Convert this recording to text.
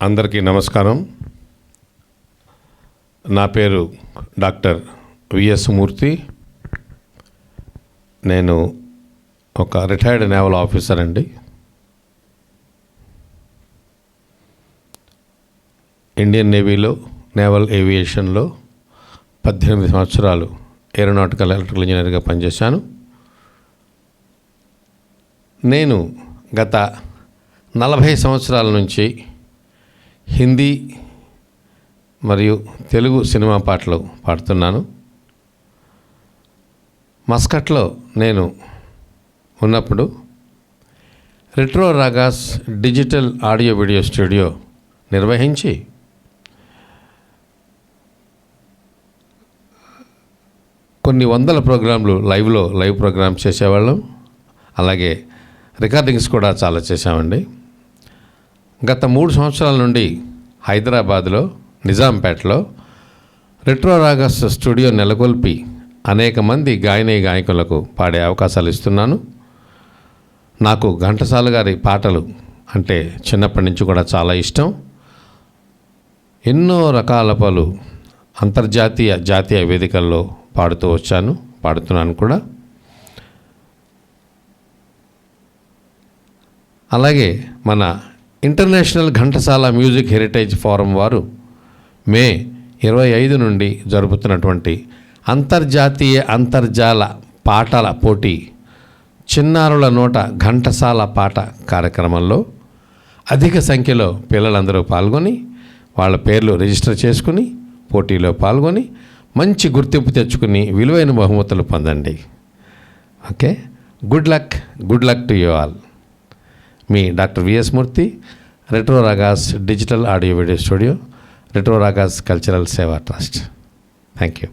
అందరికీ నమస్కారం. నా పేరు డాక్టర్ విఎస్ మూర్తి. నేను ఒక రిటైర్డ్ నేవల్ ఆఫీసర్ అండి. ఇండియన్ నేవీలో నేవల్ ఏవియేషన్లో 18 సంవత్సరాలు ఏరోనాటికల్ ఎలక్ట్రికల్ ఇంజనీర్గా పనిచేశాను. నేను గత 40 సంవత్సరాల నుంచి హిందీ మరియు తెలుగు సినిమా పాటలు పాడుతున్నాను. మస్కట్లో నేను ఉన్నప్పుడు retro ragas digital audio video studio నిర్వహించి కొన్ని వందల ప్రోగ్రాంలు లైవ్ ప్రోగ్రామ్స్ చేసేవాళ్ళం. అలాగే రికార్డింగ్స్ కూడా చాలా చేశామండి. గత 3 సంవత్సరాల నుండి హైదరాబాద్లో నిజాంపేటలో రెట్రో రాగస్ స్టూడియో నెలకొల్పి అనేక మంది గాయకులకు పాడే అవకాశాలు ఇస్తున్నాను. నాకు ఘంటసాల గారి పాటలు అంటే చిన్నప్పటి నుంచి కూడా చాలా ఇష్టం. ఎన్నో రకాల పలు అంతర్జాతీయ జాతీయ వేదికల్లో పాడుతున్నాను కూడా. అలాగే మన international Ghantasala music heritage forum వారు మే 25 నుండి జరుపుతున్నటువంటి అంతర్జాల పాటల పోటీ చిన్నారుల నోట ఘంటసాల పాట కార్యక్రమంలో అధిక సంఖ్యలో పిల్లలందరూ పాల్గొని వాళ్ళ పేర్లు రిజిస్టర్ చేసుకుని పోటీలో పాల్గొని మంచి గుర్తింపు తెచ్చుకుని విలువైన బహుమతులు పొందండి. Okay, good luck to you all. మీ doctor VS Murthy, retro ragas digital audio video studio, retro ragas cultural Seva trust. Thank you.